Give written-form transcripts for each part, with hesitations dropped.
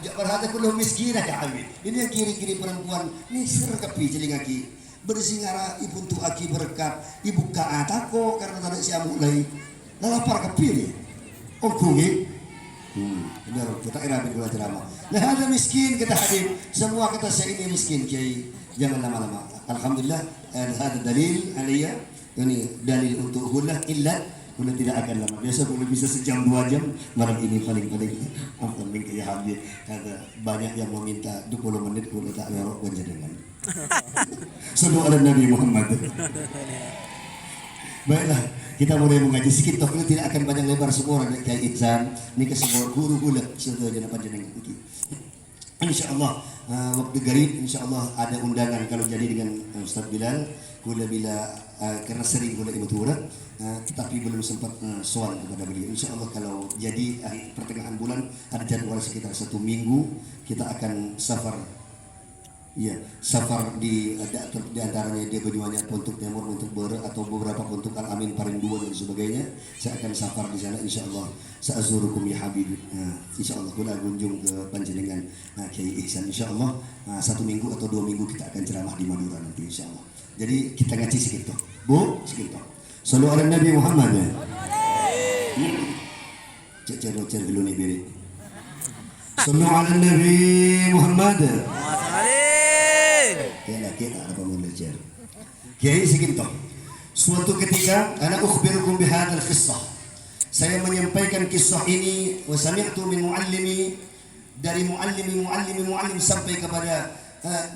Berhati kulo miskinah ya kami. Ini yang kiri-kiri perempuan nih serkepi celingaki. Bersingara ibu tu aki berkat ibu ka atako karena tadi si mulai lapar kepi ni. Oh kungi. Benar kita irabi gula ceramah. Nah ada miskin kita hadir. Semua kata saya ini miskin kiai. Jangan lama-lama. Alhamdulillah ada dalil aliyah. Ini dalil untuk hulah illat. Kulit tidak akan lama. Biasa kulit bisa sejam 2 jam. Malam ini paling-paling ampun minta ya habis. Ada banyak yang meminta 20 menit kulit tak merok dengan. Sallu ala Nabi Muhammad. Baiklah, kita mulai mengaji sedikit. Toh tidak akan banyak lebar semua orang kayak Ihsan. Ini ke semua guru kulit sudah jadi panjenengan. Insyaallah waktu garib insyaallah ada undangan kalau jadi dengan Ustaz Bilal. Kula bila karena sering kula imut tapi belum sempat soal kepada beliau. Insyaallah kalau jadi pertengahan bulan ada jadwal sekitar 1 minggu kita akan safar. Ya, safar di antaranya dia berjuangnya untuk Timur, untuk Bore atau beberapa untuk Al Amin Paring 2 dan sebagainya. Saya akan safar di sana insyaallah. Sa'azurukum ya habib. Insyaallah kula kunjung ke panjenengan Kiai Ihsan insyaallah. 1 minggu atau 2 minggu kita akan ceramah di Madura nanti insyaallah. Jadi kita ngaji segitu. Bu, segitu. Sallu ala Nabi Muhammad. Cer dulu nih beri. Sallu ala Nabi Muhammad. Kita ada pemulajar. Kiai segitu. Suatu ketika ana ukhbirukum bihadzal qissah. Saya menyampaikan kisah ini wa sami'tu min muallimi dari muallim sampai kepada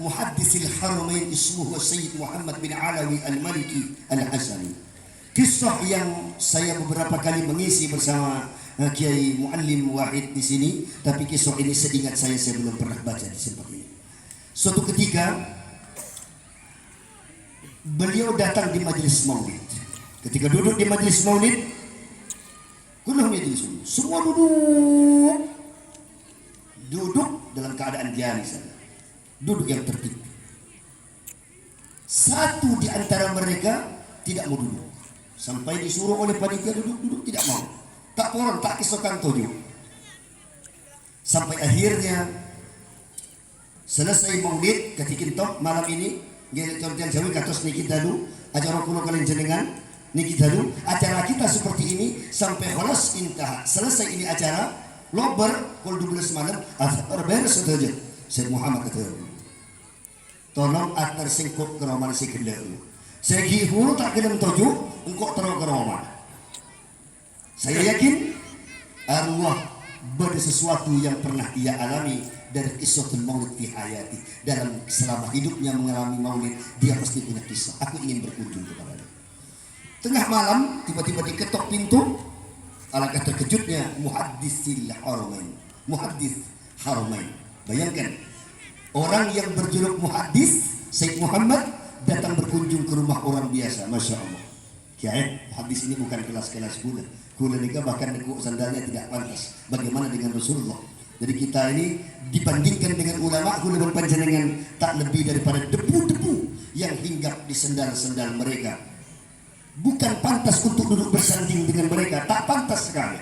muhaddisil haramain ismuhu Sayyid Muhammad bin Alawi Al-Maliki Al-Hasani. Kisah yang saya beberapa kali mengisi bersama Kiai Muallim Wahid di sini, tapi kisah ini seingat saya belum pernah baca di tempat ini. Suatu ketika beliau datang di majelis maulid. Ketika duduk di majelis maulid, semua duduk dalam keadaan diam. Duduk yang tertib. Satu di antara mereka tidak mau duduk. Sampai disuruh oleh panitia duduk tidak mau. Tak poron, tak kisokan tojo. Sampai akhirnya selesai maulid ketika malam ini contohnya Jawi katos niki dulu acara kulo kalian jenengan niki dulu acara kita seperti ini sampai kholas intah selesai ini acara lober kul 12 malam beres saja. Syekh Muhammad kata tolong atar singkuk keroman si gila segi hulu tak gelem toju engkau terus keroman. Saya yakin arwah pada sesuatu yang pernah ia alami dari kisahul maulid fi hayati. Dalam selama hidupnya mengalami maulid, dia pasti punya kisah. Aku ingin berkunjung kepada dia. Tengah malam tiba-tiba diketok pintu. Alangkah terkejutnya muhaddisil haramain. Muhaddis haramain. Bayangkan orang yang berjuluk muhaddis Sayyid Muhammad datang berkunjung ke rumah orang biasa. Masya Allah. Kiai, hadis ini bukan kelas-kelas gula. Gula nikah bahkan nekuk sandalnya tidak pantas. Bagaimana dengan Rasulullah? Jadi kita ini dibandingkan dengan ulama, ulama panjenengan tak lebih daripada debu-debu yang hinggap di sendal-sendal mereka. Bukan pantas untuk duduk bersanding dengan mereka, tak pantas sekali.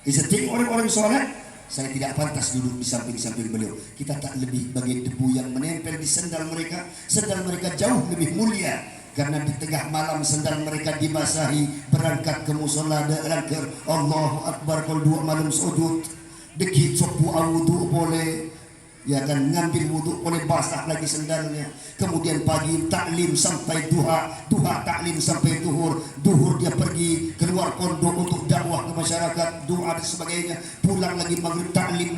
Setiap orang-orang soleh, saya tidak pantas duduk di samping-samping beliau. Kita tak lebih bagai debu yang menempel di sendal mereka. Sendal mereka jauh lebih mulia. Karena di tengah malam sendal mereka dibasahi, berangkat ke musola dan Allahu Akbar kalau 2 malam sujud. Deki copu wudu boleh, ya kan, ngambil wudu boleh, basah lagi sendalnya. Kemudian pagi taklim sampai duha, duha taklim sampai duhur, duhur dia pergi keluar pondok untuk dakwah ke masyarakat, doa dan sebagainya. Pulang lagi maghrib taklim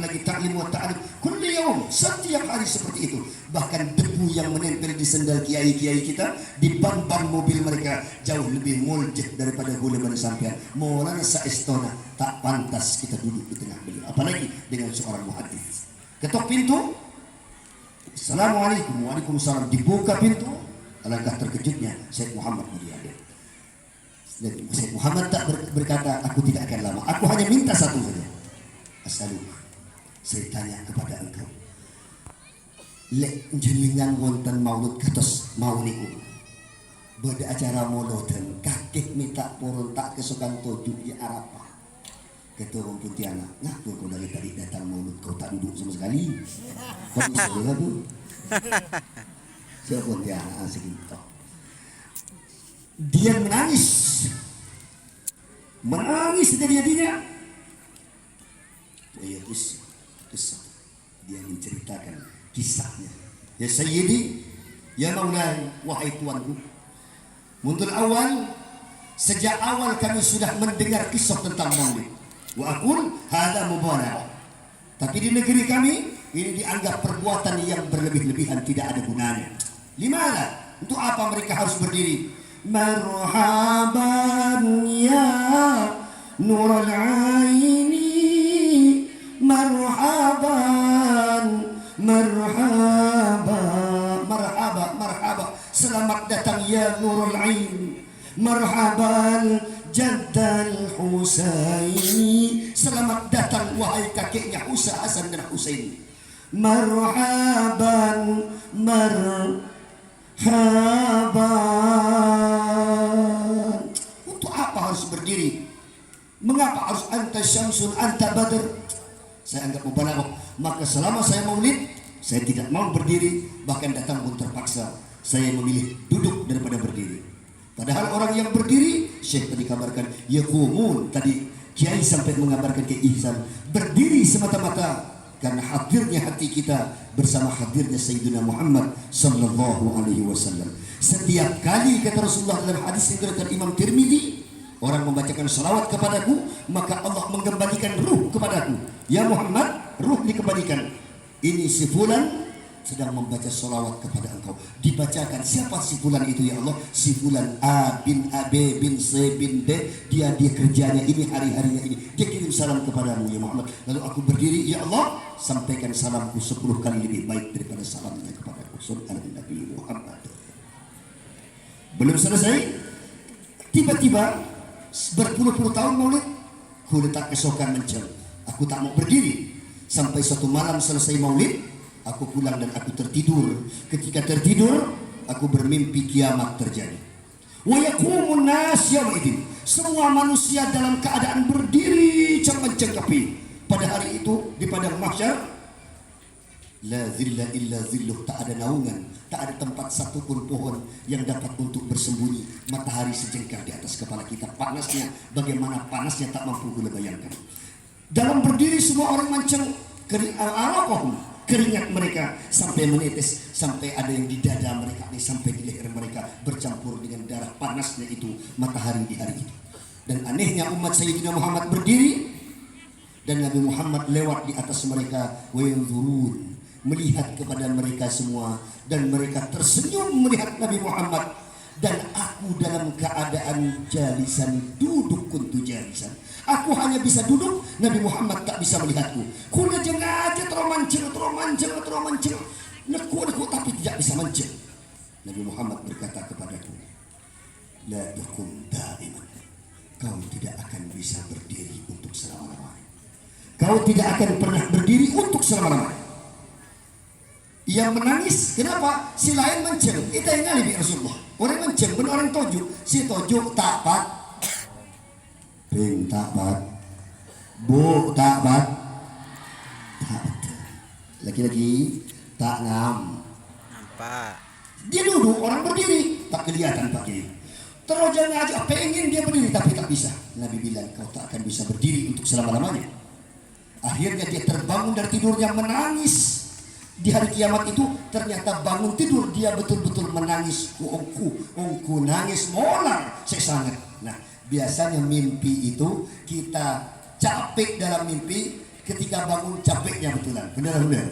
wa ta'lim. Kulli yaum, setiap hari seperti itu. Bahkan debu yang menempel di sendal kiai-kiai kita di ban-ban mobil mereka jauh lebih muljih daripada gula-gula sampean. Maulana Saistona tak pantas kita duduk di tengah beliau, apalagi dengan seorang muhaddits. Ketok pintu, Assalamualaikum, waalaikumsalam. Dibuka pintu, alangkah terkejutnya Syekh Muhammad Mulyadi. Dan Syekh Muhammad tak berkata, aku tidak akan lama, aku hanya minta satu saja. As'aluk, saya tanya kepada engkau, lek jenengan wonten maulud kados mau niku, beda acara mauloden kakek minta purun tak kesukaan tujuh ya apa. Kata orang Pontianak, ngaku kau dari tadi datang maulud kau tak tak duduk sama sekali. Kau bisa tuh. Siapa dia segitu. Dia menangis jadi-jadinya. Ya kisah. Dia menceritakan kisahnya. Ya Sayyidi, ya Maulai, wahai tuanku. Mundur awal, sejak awal kami sudah mendengar kisah tentang Maulid. Wa aqul hadza mubarak. Tapi di negeri kami ini dianggap perbuatan yang berlebih-lebihan, tidak ada gunanya. Limana? Untuk apa mereka harus berdiri? Marhaban ya nurul aini, marhaban, marhaba. Selamat datang ya nurul ain, marhaban Jaddal Husaini. Selamat datang wahai kakeknya Hasan dan Husain. Marhaban, marhaban. Untuk apa harus berdiri? Mengapa harus anta syamsun, anta badr? Saya anggap mubalaghah. Maka selama saya maulid, saya tidak mau berdiri, bahkan datang pun terpaksa. Saya memilih duduk daripada berdiri. Padahal orang yang berdiri, Syekh tadi kabarkan, yaqumun, tadi Kiai sampai mengabarkan ke Ihsan, berdiri semata-mata karena hadirnya hati kita bersama hadirnya Sayyidina Muhammad sallallahu alaihi wasallam. Setiap kali kata Rasulullah dalam hadis yang diriwayatkan Imam Tirmidzi, orang membacakan salawat kepadaku, maka Allah mengembalikan ruh kepadaku. Ya Muhammad, ruh dikembalikan. Ini si fulan sedang membaca salawat kepada engkau. Dibacakan, siapa si fulan itu ya Allah? Si fulan A bin A, B bin C bin D. Dia kerjanya ini, hari-harinya ini. Dia kirim salam kepadamu ya Muhammad. Lalu aku berdiri, ya Allah, sampaikan salamku 10 kali lebih baik daripada salamnya kepadaku. Sallallahu Nabi Muhammad. Belum selesai, tiba-tiba berpuluh-puluh tahun maulid, ku letak kesokan mencel. Aku tak mau berdiri. Sampai suatu malam selesai maulid, aku pulang dan aku tertidur. Ketika tertidur, aku bermimpi kiamat terjadi. Wa yaqumun nas yaumidin. Semua manusia dalam keadaan berdiri mencengkepi. Pada hari itu di padang mahsyar, la zilla illa zilluh, tak ada naungan, tak ada tempat satupun pohon yang dapat untuk bersembunyi. Matahari sejengkal di atas kepala kita, panasnya bagaimana panasnya tak mampu kita bayangkan. Dalam berdiri semua orang mancang keringat mereka sampai menetes, sampai ada yang di dada mereka, sampai di leher mereka, bercampur dengan darah panasnya itu matahari di hari itu. Dan anehnya umat Sayyidina Muhammad berdiri dan Nabi Muhammad lewat di atas mereka, wa yanzurun, melihat kepada mereka semua, dan mereka tersenyum melihat Nabi Muhammad. Dan aku dalam keadaan jalisan, duduk kuntu jalisan. Aku hanya bisa duduk, Nabi Muhammad tak bisa melihatku. Kuna jengaja teromancing, neku tapi tidak bisa mancing. Nabi Muhammad berkata kepadaku, la takum da'iman, kau tidak akan bisa berdiri untuk selama-lamanya. Kau tidak akan pernah berdiri untuk selama-lamanya. Yang menangis, kenapa? Si lain menceng, itu yang ngali Rasulullah. Orang menceng, benar orang tojuk. Si tojuk tak pat, ping tak pat, bu tak pat, tak betul. Laki-laki tak ngam. Nampak. Dia duduk, orang berdiri, tak kelihatan pakai. Terus jangan aja pengen dia berdiri tapi tak bisa. Nabi bilang kau tak akan bisa berdiri untuk selama-lamanya. Akhirnya dia terbangun dari tidurnya menangis. Di hari kiamat itu ternyata bangun tidur dia betul-betul menangis. Ongku nangis molar sesangat. Nah, biasanya mimpi itu kita capek dalam mimpi, ketika bangun capeknya betulan. Benar-benar.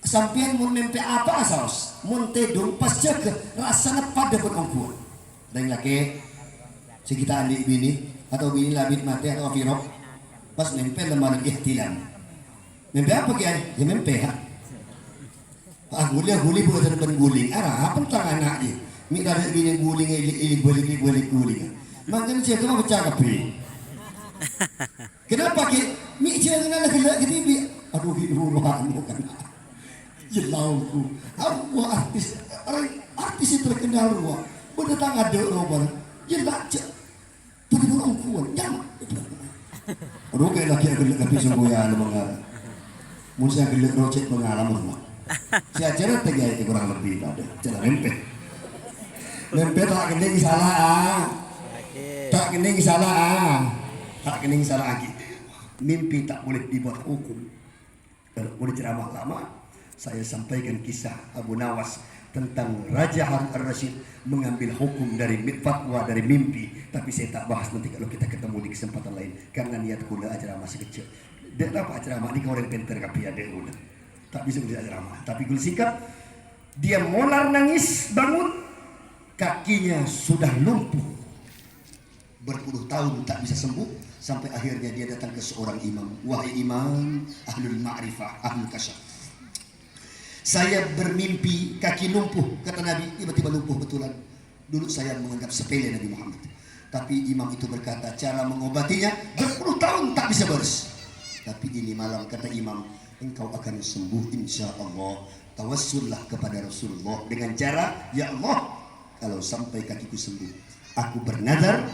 Sampian mun mimpi apa asaus? Mun tedung pas jaga rasanya pada berongku. Dan laki sekitar adik bini atau bini labit mati atau firok pas mimpi lemari ihtilam. Mimpi apa kiai? Ya mimpi ha. Guli buat terbang guling. Arah apa tangan anak je? Mik ada bini guling ini balik guling. Makanya saya tu bercakap ni. Kenapa ki? Mik je kenal lagi gitu. Aduh ibu rohan bukan. Jelauku. Aku artis itu terkenal ruah. Berdatang ada roban. Jelak je. Bagi orang kuat. Jangan. Rugi lagi gelek tapi sungguh ya mga musa gelek rocet pengalaman mah. Si acara tiga itu kurang lebih ada. Acara lempet. Lempet tak kening salah ah. Tak kening salah ah. Tak kening salah lagi. Mimpi tak boleh dibuat hukum. Kalau boleh ceramah lama, saya sampaikan kisah Abu Nawas tentang Raja Harun Ar-Rasyid mengambil hukum dari fatwa dari mimpi, tapi saya tak bahas nanti kalau kita ketemu di kesempatan lain karena niat kula acara masih kecil. Dia dapat ceramah ni orang penter kapi ada udah. Tak bisa bisa ceramah, tapi gul sikap dia molar nangis bangun kakinya sudah lumpuh berpuluh tahun tak bisa sembuh sampai akhirnya dia datang ke seorang imam. Wahai imam ahlul ma'rifah ahlul kasyaf, saya bermimpi kaki lumpuh, kata Nabi, tiba-tiba lumpuh betulan. Dulu saya menganggap sepele Nabi Muhammad, tapi imam itu berkata cara mengobatinya berpuluh tahun tak bisa beres. Tapi ini malam kata imam, engkau akan sembuh insya Allah. Tawassullah kepada Rasulullah dengan cara, ya Allah, kalau sampai kakiku sembuh, aku bernadar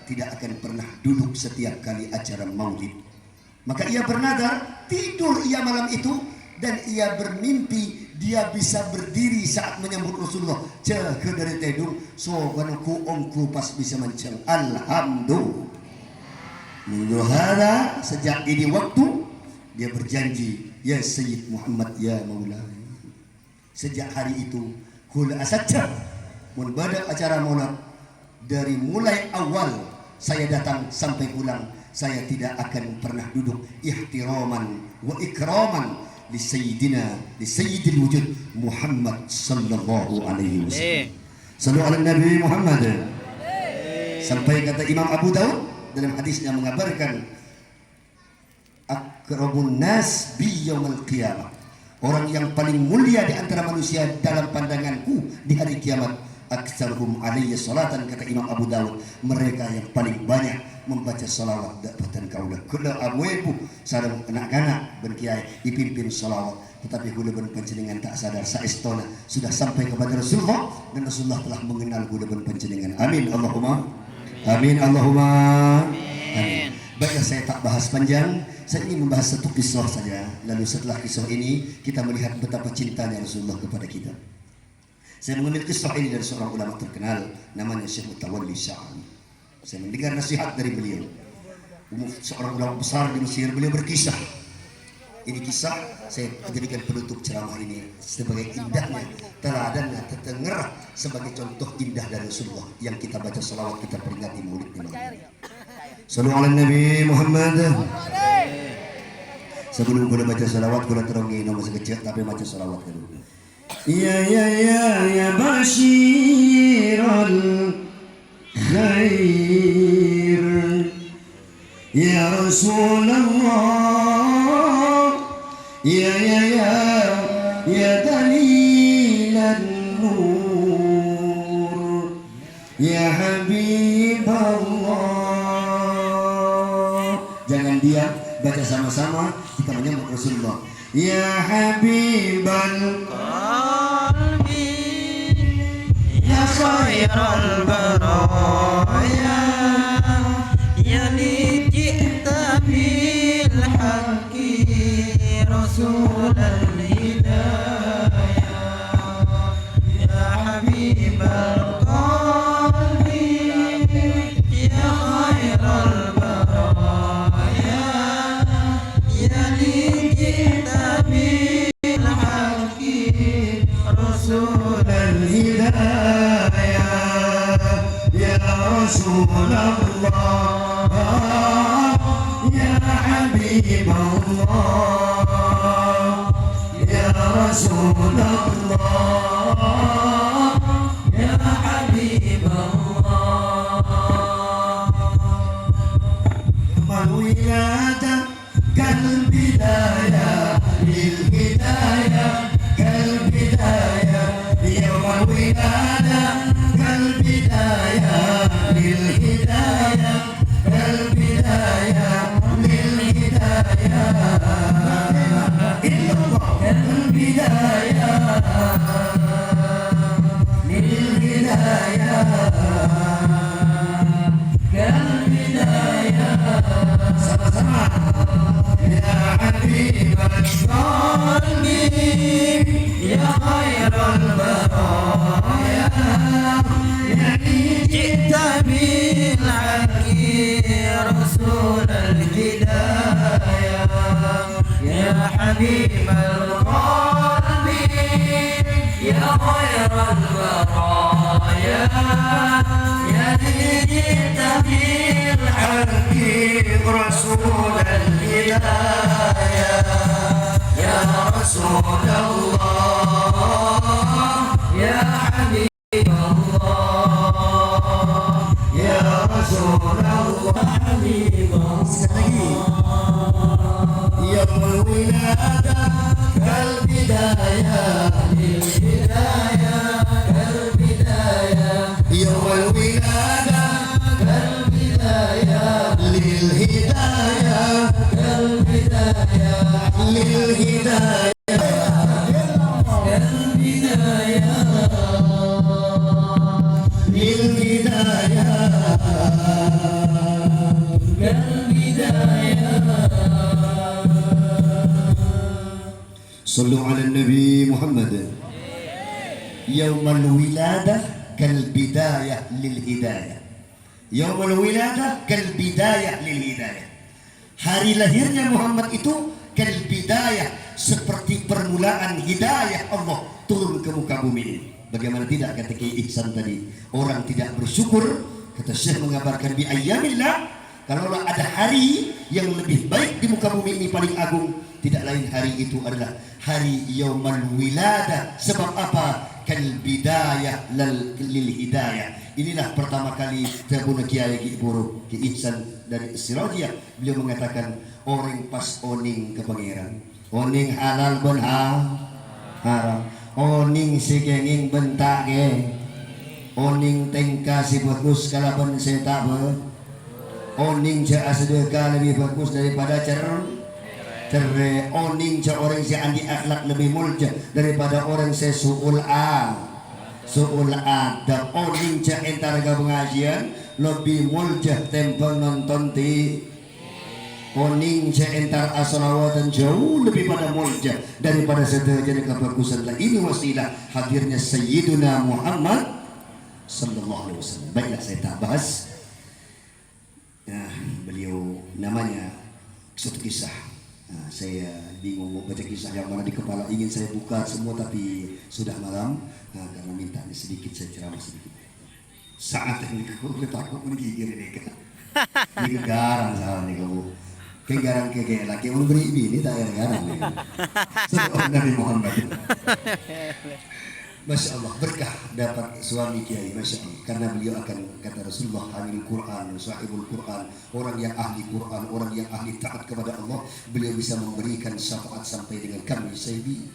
tidak akan pernah duduk setiap kali acara maulid. Maka ia bernadar, tidur ia malam itu, dan ia bermimpi dia bisa berdiri saat menyambut Rasulullah. Cek dari tedung, so ku ongku pas bisa menceng. Alhamdulillah. Mudah sejak ini waktu dia berjanji, ya Sayyid Muhammad ya Maula. Sejak hari itu, kula asatcha mun badak acara maulid dari mulai awal saya datang sampai pulang, saya tidak akan pernah duduk ihtiraman wa ikraman li sayyidil wujud Muhammad sallallahu alaihi wasallam. Sallu ala Nabi Muhammad. Sampai kata Imam Abu Daud dalam hadisnya mengabarkan akrabun nas bi yaumil qiyamah, orang yang paling mulia di antara manusia dalam pandanganku di hari kiamat, aktsaruhum alayya salatan, kata Imam Abu Daud, mereka yang paling banyak membaca salawat dapatan kaulah. Kula abu-ibu sareng anak-anak ben kiai dipimpin salawat, tetapi kula ben panjenengan tak sadar saestona sudah sampai kepada Rasulullah dan Rasulullah telah mengenal kula ben panjenengan. Amin Allahumma amin Allahumma amin. Baiklah, saya tak bahas panjang, saya ingin membahas satu kisah saja. Lalu setelah kisah ini kita melihat betapa cintanya Rasulullah kepada kita. Saya mengambil kisah ini dari seorang ulama terkenal namanya Syekh Mutawalli Sya'ani. Saya mendengar nasihat dari beliau. Seorang ulama besar di Mesir, beliau berkisah. Ini kisah saya jadikan penutup ceramah ini sebagai indahnya, teladannya, tetengerah sebagai contoh indah dari Rasulullah yang kita baca salawat, kita peringati maulidnya. Sallu ala Nabi Muhammad. Sebelum kita baca salawat, kita terongi nomor sekecil tapi baca salawat dulu. Ya Bashirul Khair, ya Rasulullah, ya Dalilan Nur, ya Habiballah. Jangan diam, baca sama-sama, kita menyambut Rasulullah. Ya Habibal khairal baraya, ya li ji'ta bil haqqi rasulal hidayah, ya habibal qalbi, ya khairal baraya, ya li ji'ta bil haqqi rasulal hidayah. رسول الله يا حبيب الله يا رسول الله يا حبيب الله. يوم الولادة كالبداية للهداية، كالبداية يوم الولادة كالبداية للهداية، البداية للهداية إلا الله، البداية للهداية كالبداية. القلب يا خير البرايا جئت بالحق رسول الهدايا يا حبيب القلب يا خير البرايا يا جئت بالحق رسول الهدايا يا رسول الله يا حبيب الله يا رسول الله حبيب الله يوم الولادة كالبداية للهداية كالبداية يوم الولادة كالبداية للهداية كالبداية للهداية كالبداية للهداية كالبداية صلوا على النبي محمد. يوم الولادة كالبداية للهداية. يوم الولادة كالبداية للهداية. Hari lahirnya Muhammad itu kalbidayah, seperti permulaan hidayah Allah turun ke muka bumi ini. Bagaimana tidak kata Kiai Ihsan tadi, orang tidak bersyukur, kata Syekh mengabarkan bi ayyamillah, kalau ada hari yang lebih baik di muka bumi ini paling agung, tidak lain hari itu adalah hari Yaumul Wiladah. Sebab apa? Kalbidayah lil hidayah. Inilah pertama kali Tabuna Kiai Giburu Ki Ihsan dari Sirajiyah, beliau mengatakan orang pas oning ke pangeran, oning halal ben haram, oning sikenging bentak ge, oning tengka si bagus kalaban setak be, oning ja sedekah lebih bagus daripada cerai, oning ja orang si andi akhlak lebih mulia daripada orang si suul adab, oning ja entar pengajian lebih mulia tempel nonton ti, oning ja entar asalawatan jauh lebih pada mulia daripada sederajat kebagusan. Ini wasilah hadirnya Sayyiduna Muhammad sallallahu alaihi wasallam. Baiklah, saya tak bahas. Beliau namanya suatu kisah. Saya bingung mau baca kisah yang mana di kepala, ingin saya buka semua tapi sudah malam. Karena minta sedikit saya ceramah sedikit. Saat ini aku takut menggigir ini kan. Ini garang salah nih kamu. Kegarang kegel lagi mau beri ini tak garang nih. Seorang Nabi Muhammad. Masya Allah, berkah dapat suami kiai, Masya Allah. Karena beliau akan, kata Rasulullah, hamil Quran, sahibul Quran, orang yang ahli Quran, orang yang ahli taat kepada Allah. Beliau bisa memberikan syafaat sampai dengan kami Sayyidi,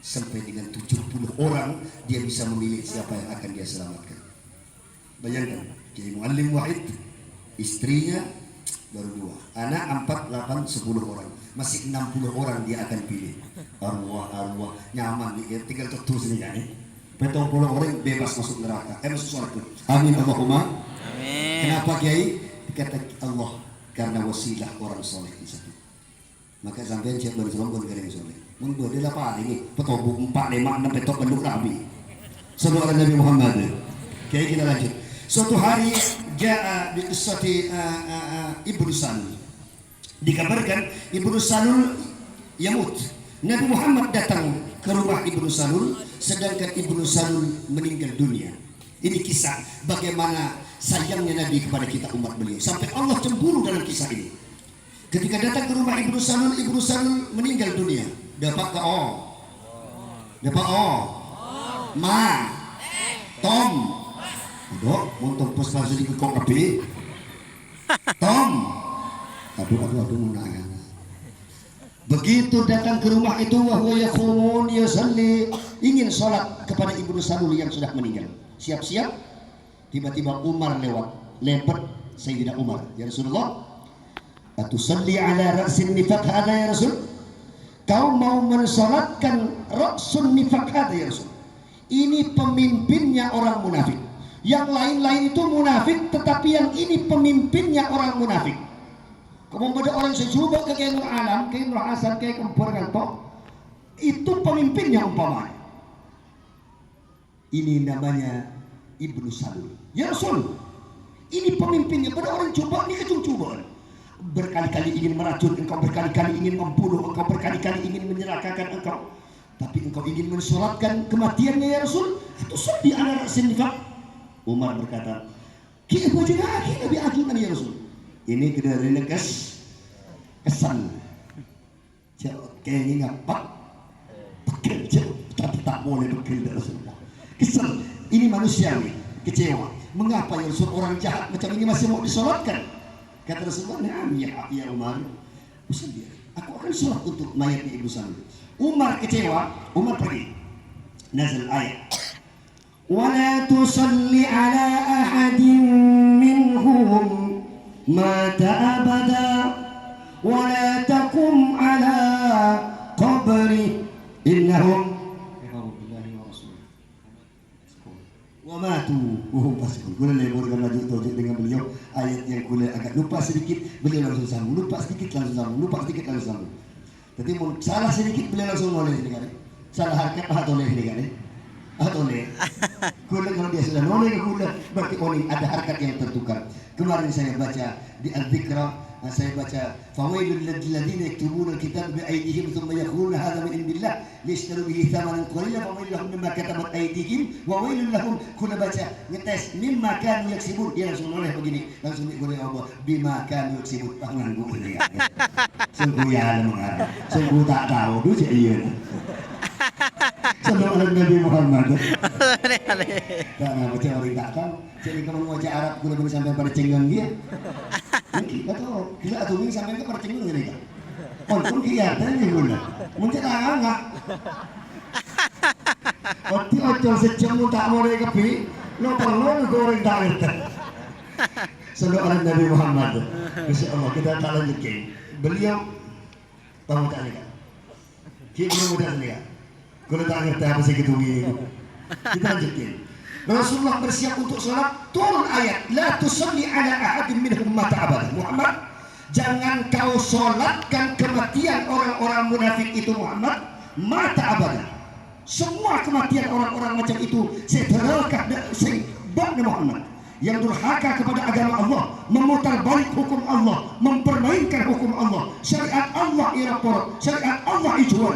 sampai dengan 70 orang. Dia bisa memilih siapa yang akan dia selamatkan. Bayangkan, Kiai Muallim Wahid, istrinya baru 2, anak 4, 8, 10 orang, masih 60 orang dia akan pilih. Arwah nyaman nih, tinggal terus nih ya. 70 orang bebas masuk neraka, masuk surga. Amin Allahumma. Amin. Kenapa Kiai? Kata Allah, karena wasilah orang soleh di situ. Maka sampai siap bersombong pun kering soleh. Mungkin dia apa ini? Petobuk 4, 5, 6 petok penduk Nabi. Sallallahu Nabi Muhammad. Kiai kita lanjut. Suatu hari jaa bi qissati Ibnu Salul. Dikabarkan Ibnu Salul yamut. Nabi Muhammad datang ke rumah Ibnu Salul, sedangkan Ibnu Salul meninggal dunia. Ini kisah bagaimana sayangnya Nabi kepada kita umat beliau, sampai Allah cemburu dalam kisah ini. Ketika datang ke rumah Ibnu Salul meninggal dunia. Dapat ke ma Tom dok montong pos langsung di kok api Tom aduh menangan. Begitu datang ke rumah itu, wahwa yaqumun yusalli, ingin sholat kepada Ibnu Salul yang sudah meninggal. Siap-siap, tiba-tiba Umar lewat Sayyidina Umar, ya Rasulullah, atusalli ala ra'sin nifaq hada ya Rasul? Kau mau mensolatkan ra'sun nifaq hada ya Rasul? Ini pemimpinnya orang munafik. Yang lain-lain itu munafik, tetapi yang ini pemimpinnya orang munafik. Kamu ada orang sejuba ke Nur Alam, ke Nur Hasan, ke Kempur Gantok, itu pemimpinnya umpamanya. Ini namanya Ibnu Salul. Ya Rasul, ini pemimpinnya. Pada orang coba, ini kecung-cubaan. Berkali-kali ingin meracun engkau, berkali-kali ingin membunuh engkau, berkali-kali ingin menyerakakan engkau. Tapi engkau ingin mensolatkan kematiannya ya Rasul. Atau di anak sinifat. Umar berkata, kita baca lagi lebih agiman ya Rasul. Ini kedari kesan. Jauh kayaknya ngapak. Pekil jauh, tapi tak boleh pekil ya Rasulullah. Kesel, ini manusiawi, kecewa. Mengapa ya Rasul orang jahat macam ini masih mau disolatkan? Kata Rasulullah, "Na'am ya Umar." Usul dia, aku akan sholat untuk mayatnya Ibnu Salul. Umar kecewa, Umar pergi. Nazal ayat. "Wala tusalli ala ahadin minhum mata abada wala taqum ala qabri innahum wamatu wahum fasiqun." Gula leburkan lagi tajuk dengan beliau ayat yang gula agak lupa sedikit, beliau langsung sambung, lupa sedikit langsung sambung, lupa sedikit langsung sambung. Jadi salah sedikit beliau langsung noleh sedikit, salah harkat atau noleh sedikit, atau noleh. Gula kalau dia sudah noleh ke gula berarti oni ada harkat yang tertukar. Kemarin saya baca di Al-Dzikra, saya baca fawailul ladzina yaktubuna al-kitaba bi aydihim thumma yaquluna hadha min indillah liyashtaru bihi thamanan qalilan fawailul lahum mimma katabat aydihim wa wailul lahum. Kuna baca ngetes mimma kanu yaksibun, dia langsung noleh begini, langsung digoreng Allah bima kanu yaksibun. Nganggu ini ya. Sungguh ya mengarang, sungguh tak tahu tu cik iya. Sallallahu alaihi Nabi Muhammad. Tak nak baca orang tak tahu. Jadi kalau mau baca Arab guna boleh sampai pada cenggang dia. Kita tahu, kita atau ini sampai ke pada cenggang dia. Untung kelihatan ni guna. Mungkin tak enggak. Oti ocol secemu tak mau dari kepi, lo perlu goreng tak ada. Sallallahu alaihi Nabi Muhammad. Insya Allah kita tak lanjutkan. Beliau tahu tak ni kan? Kita belum mudah ni kan? Kalau tak ngerti apa sih gitu ini. Kita lanjutkan. Rasulullah bersiap untuk sholat, turun ayat, la tusalli ala ahadin minhum mata abada. Muhammad, jangan kau sholatkan kematian orang-orang munafik itu Muhammad, mata abada. Semua kematian orang-orang macam itu seterakah sebabnya Muhammad yang durhaka kepada agama Allah, memutar balik hukum Allah, mempermainkan hukum Allah, syariat Allah irapor, syariat Allah ijual.